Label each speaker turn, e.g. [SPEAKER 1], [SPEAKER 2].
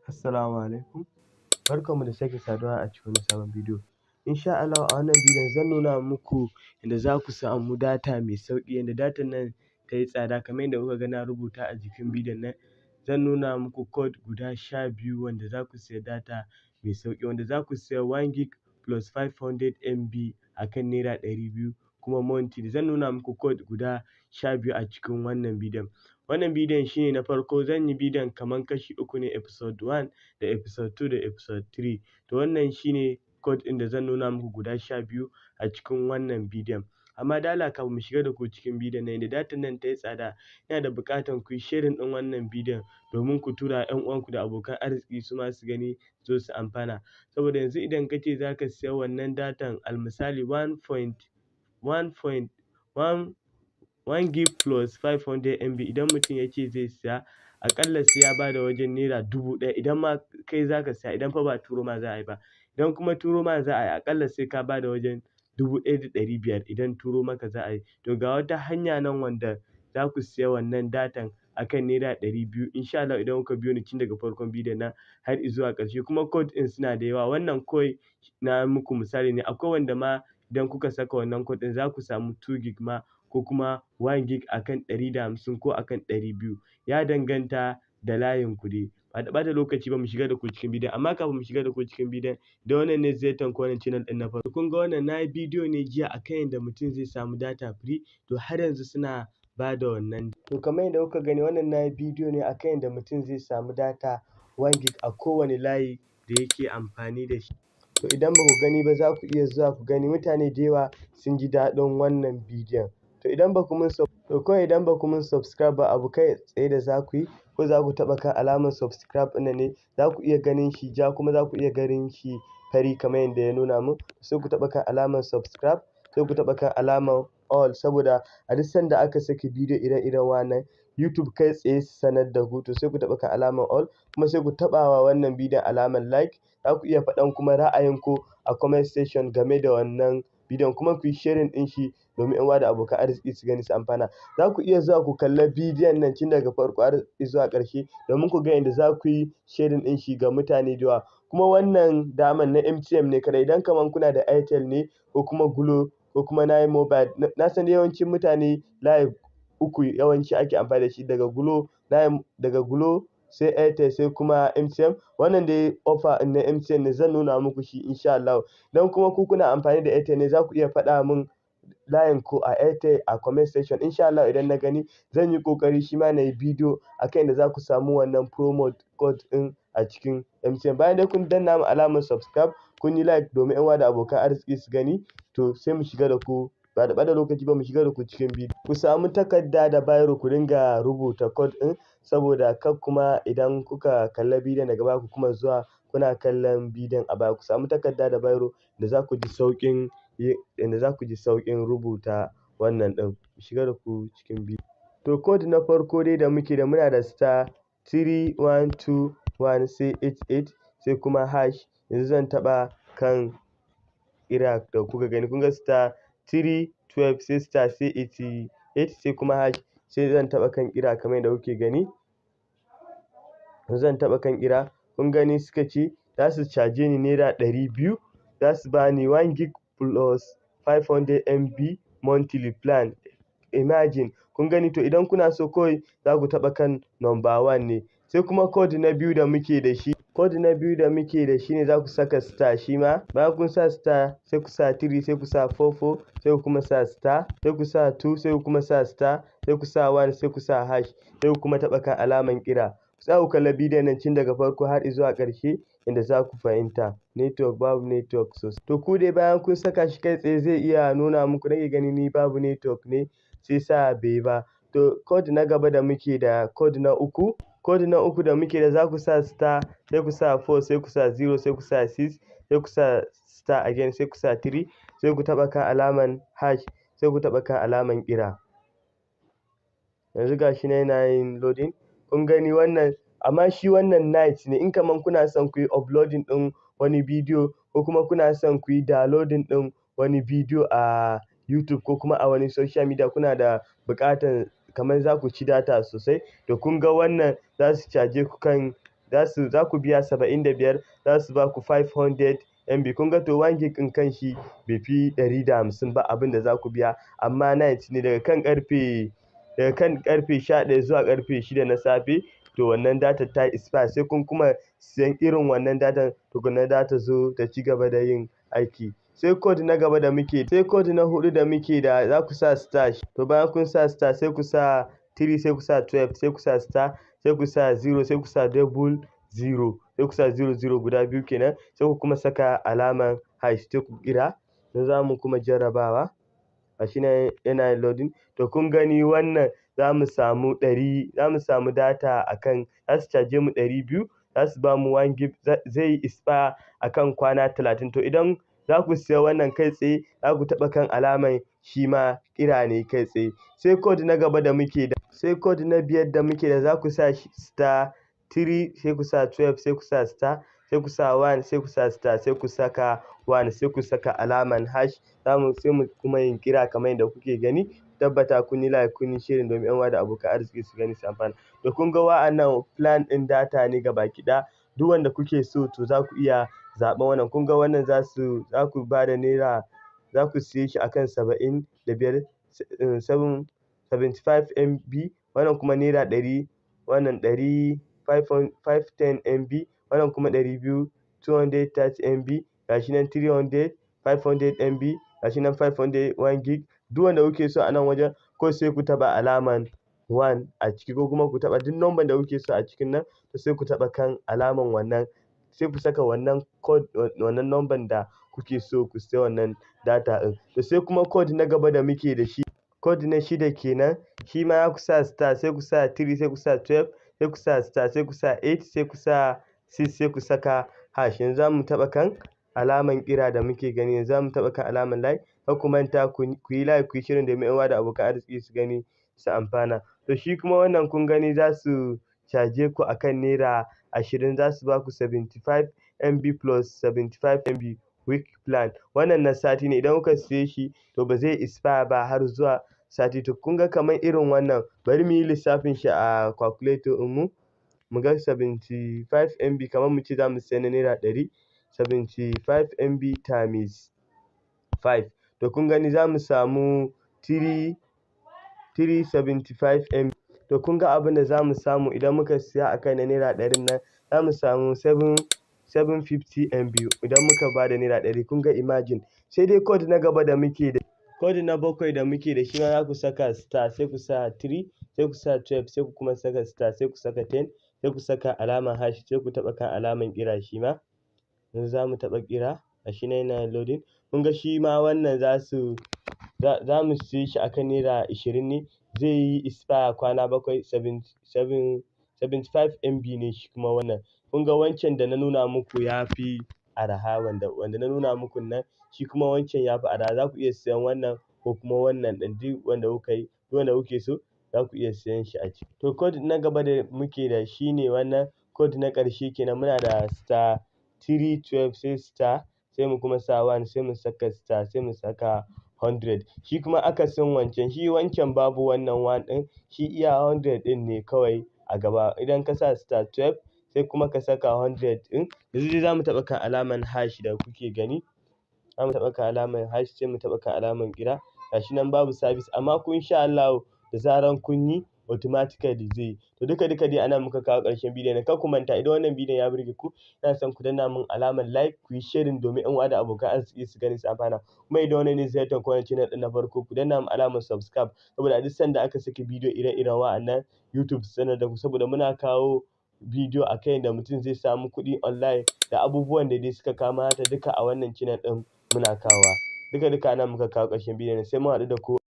[SPEAKER 1] Assalamu alaikum. Barkanmu da sake saduwa a cikin wani sabon bidiyo. Insha Allah a wannan bidiyon zan nuna muku yadda za ku samu data mai sauƙi, yadda datan nan ta yi tsada kamar yadda kuka ga na rubuta a jikin bidiyon nan. Zan nuna muku code guda 12 wanda za ku siya data mai sauƙi, wanda za ku siya 1 gig plus 500 MB a kan naira 200 kuma monthly. Zan nuna muku code guda 12 a cikin wannan bidiyon. Wannan bidiyon shi ne na farko, zan yi bidiyon kamar kashi uku ne, episode 1 da episode 2 da episode 3. To wannan shi ne code ɗin da zan nuna muku guda 12 a cikin wannan bidiyon. Amma da Allah kafin mu shiga da ku cikin bidiyon nan, yadda datan nan ta yi tsada, yana da buƙatar ku yi sharing ɗin wannan bidiyon domin ku tura 'yan uwanku da abokan arziki su ma su gani su zo su amfana. Saboda yanzu idan ka ce za ka siya wannan datan almisali 1 gig plus 500 MB, idan mutum ya ce zai siya aƙalla sai ya ba da wajen naira 1000 idan ma kai za ka siya, idan fa ba turo ma za a yi ba. Idan kuma turo ma za a yi aƙalla sai ka ba da wajen 1500 idan turo maka za a yi. To ga wata hanya nan wanda za ku siya wannan datan a kan naira 200 insha Allah idan kuka biyo ni tun daga farkon bidiyon nan har izuwa ƙarshe. Kuma code ɗin suna da yawa, wannan kawai na muku misali ne, akwai wanda ma idan kuka saka wannan code ɗin za ku samu 2 gig ma ko kuma 1 gig a kan 150 ko a kan 200, ya danganta da layin ku dai. Ba da ɓata lokaci ba mu shiga da ku cikin bidiyon, amma kafin mu shiga da ku cikin bidiyon, da wannan ne ziyartar ku wannan channel ɗin na farko. Kun ga wannan na yi bidiyo ne jiya akan yadda mutum zai samu data free, to har yanzu suna ba da wannan. To kamar yadda kuka gani wannan na yi bidiyo ne akan yadda mutum zai samu data 1 gig a kowane layi da yake amfani da shi. To idan ba ku gani ba za ku iya zuwa ku gani, mutane da yawa sun ji daɗin wannan bidiyon. To idan ba ku mun subscribe ba, abu kai tsaye da za ku yi, ko za ku taɓa kan alamar subscribe ɗin nan ne, za ku iya ganin shi ja kuma za ku iya ganin shi fari kamar yadda ya nuna mun. Sai ku taɓa kan alamar subscribe, sai ku taɓa kan alamar all, saboda a duk sanda aka saki bidiyo ire-iren wannan YouTube kai tsaye su sanar da ku. To sai ku taɓa kan alamar all, kuma sai ku taɓa wa wannan bidiyon alamar like. Za ku iya faɗan kuma ra'ayinku a comment section game da wannan bidiyon, kuma ku yi sharing ɗin shi domin 'yan uwa da abokan arziki su gani su amfana. Za ku iya zuwa ku kalla bidiyon nan tun daga farko har izuwa ƙarshe domin ku ga yadda za ku yi sharing ɗin shi ga mutane da yawa. Kuma wannan daman na MTN ne kaɗai, idan kamar kuna da Airtel ne ko kuma Glo ko kuma 9 Mobile, na san yawancin mutane layi uku yawanci ake amfani da shi, daga Glo sai Airtel sai kuma MTN. Wannan dai offer na MTN ne, zan nuna muku shi insha Allah. Idan kuma ku kuna amfani da Airtel ne, za ku iya faɗa min layin ku a Airtel a comment section. Insha Allah idan na gani zan yi ƙoƙari shi ma na yi bidiyo akan yadda za ku samu wannan promo code ɗin a cikin MTN. Bayan dai kun danna min alamar subscribe, kun yi like domin 'yan uwa da abokan arziki su gani, to sai mu shiga da ku, ba da ɓata lokaci ba mu shiga da ku cikin bidiyo. Ku samu takarda da biro ku dinga rubuta code ɗin, saboda kar kuma idan kuka kalla bidiyon daga baya ku kuma zuwa kuna kallon bidiyon a baya. Ku samu takarda da biro da za ku ji sauƙin rubuta wannan ɗin. Mu shiga da ku cikin bidiyo. To code na farko dai da muke da, muna da star 3121 sai 88 sai kuma hash. Yanzu zan taɓa kan ƙira da kuka gani, kun ga star 312 sai star sai 88 sai kuma hash, sai zan taɓa kan ƙira kamar yadda kuke gani. Zan taɓa kan ƙira, kun gani suka ce za su caje ni naira 200, za su ba ni 1 gig plus 500 MB monthly plan. Imagine, kun gani. To idan kuna so kawai za ku taɓa kan number 1 ne. Sai kuma code na biyu da muke da shi. Code na biyu da muke da shi ne za ku saka star shi ma. Bayan kun sa star sai ku sa 3 sai ku sa 44 sai ku kuma sa star, sai ku sa 2 sai ku kuma sa star, sai ku sa 1 sai ku sa hash, sai ku kuma taɓa kan alaman ƙira. Za ku kalla bidiyon nan tun daga farko har izuwa ƙarshe inda za ku fahimta. Network babu network sosai. To ku dai bayan kun saka shi kai tsaye zai iya nuna muku, nake gani ni babu network ne sai sa bai yi ba. To code na gaba da muke da, code na uku da muke da, za ku sa star sai ku sa 4 sai ku sa 0 sai ku sa 6 sai ku sa star again sai ku sa 3 sai ku taɓa kan alaman hash sai ku taɓa kan alaman ƙira. Yanzu ga shi nan yana yin loading. Kun gani wannan, amma shi wannan night ne. In kaman kuna son ku yi uploading ɗin wani bidiyo ko kuma kuna son ku yi downloading ɗin wani bidiyo a YouTube ko kuma a wani social media, kuna da buƙatar kamar za ku ci data sosai, to kun ga wannan za su caje ku kan za ku biya 75 za su ba ku 500 MB. Kun ga to 1 gig ɗin kanshi bai fi 150 ba abin da za ku biya, amma night ne daga kan ƙarfe 11 zuwa ƙarfe 6 na safe, to wannan data ta expire sai kun kuma siyan irin wannan datan tukunna za ta zo ta ci gaba da yin aiki. Sai code na gaba da sai code na huɗu da muke da za ku sa star, to bayan kun sa star sai ku sa 3 sai ku sa 12 sai ku sa star sai ku sa 0 sai ku sa double 0 sai ku sa 00 guda biyu kenan sai ku kuma saka alamar hash sai ku ƙira. Yanzu za mu kuma jarrabawa, gashi nan yana loading. To kun gani wannan za mu samu data akan, za su caje mu 200, za su ba mu 1 gig zai expire akan kwana 30. To idan za ku siya wannan kai tsaye za ku taɓa kan alamar shi ma ƙira ne kai tsaye. Sai code na gaba da sai code na biyar da muke da za ku sa star 3 sai ku sa 12 sai ku sa star sai ku sa 1 sai ku sa star sai ku saka 1 sai ku saka alaman hash. Sai mu kuma yin ƙira kamar yadda kuke gani. Tabbata kun yi like kun yi sharing domin 'yan uwa da abokan arziki su gani su amfana. To kun ga wa'annan plan ɗin data ne gabaki ɗaya, duk wanda kuke so to za ku iya zaɓen wannan. Kun ga wannan za ku ba da naira, za ku siye shi akan 75 75 MB, wannan kuma naira 100, wannan 510 MB, wannan kuma 200 230 MB, gashi nan 300 500 MB, gashi nan 500 1 gig. Duk wanda kuke so a nan wajen kawai sai ku taɓa alaman 1 a ciki ko kuma ku taɓa duk number da kuke so a cikin nan, to sai ku taɓa kan alaman wannan sai ku saka wannan code wannan number da kuke so ku siya wannan data ɗin. To sai kuma code na gaba da muke da shi, code na 6 kenan, shi ma za ku sa star sai ku sa 3 sai ku sa 12 sai ku sa star sai ku sa 8 sai ku sa 6 sai ku saka hash. Yanzu za mu taɓa kan alaman ƙira da muke gani, yanzu za mu taɓa kan alaman like. Kar ku manta ku yi like ku yi sharing domin 'yan uwa da abokan arziki su gani su amfana. To shi kuma wannan kun gani za su caje ku akan naira 20, za su ba ku 75 MB plus 75 MB week plan. Wannan na sati ne, idan kuka siye shi to ba zai expire ba har zuwa sati. To kun ga kamar irin wannan, bari mu yi lissafin shi a calculator ɗinmu mu ga 75 MB kamar mu ce za mu siya na naira 100, 75 MB times 5. To kun gani za mu samu 375 MB. To kun ga abin da za mu samu idan muka siya akan na naira 100 nan, za mu samu 750 MB idan muka ba da naira 100. Kun ga imagine. Sai dai code na gaba da muke da code na 7 da muke da shi ma za ku saka star sai ku sa 3 sai ku sa 12 sai ku kuma saka star sai ku saka 10 sai ku saka alamar hash sai ku taɓa kan alamar ƙira shi ma. Yanzu za mu taɓa ƙira, gashi nan yana loading. Kun ga shi ma wannan za mu siye shi akan naira 20 ne, zai yi expire kwana 7, 75 MB ne shi kuma wannan. Kun ga wancan da na nuna muku ya fi araha, wanda na nuna muku nan shi kuma wancan ya fi araha. Za ku iya siyan wannan ko kuma wannan ɗin, duk wanda kuke so za ku iya siyan shi a ciki. To code na gaba da muke da shi ne wannan code na ƙarshe kenan, muna da star 312 sai star sai mu kuma sa 1 sai mu saka star sai mu saka 100. Shi kuma akasin wancan, shi wancan babu wannan 1 ɗin, shi iya 100 ɗin ne kawai a gaba. Idan ka sa star 12 sai kuma ka saka 100 ɗin. Yanzu dai za mu taɓa kan alamar hash da kuke gani, za mu taɓa kan alamar hash sai mu taɓa kan alamar ƙira. Gashi nan babu service amma ku insha Allahu da zaran kun yi automatically zai yi. To duka dai a nan muka kawo ƙarshen bidiyon nan. Kar ku manta idan wannan bidiyon ya burge ku, ina son ku danna min alamar like ku yi sharing domin 'yan uwa da abokan arziki su gani su amfana. Kuma idan wannan ne ziyartar ku wannan channel ɗin na farko, ku danna min alamar subscribe saboda a duk sanda aka saki bidiyo ire-iren wa'annan YouTube su sanar da ku, saboda muna kawo bidiyo akan yadda mutum zai samu kuɗi online da abubuwan da dai suka kamata duka a wannan channel ɗin muna kawowa. Duka a nan muka kawo ƙarshen bidiyon nan, sai mun haɗu da ku.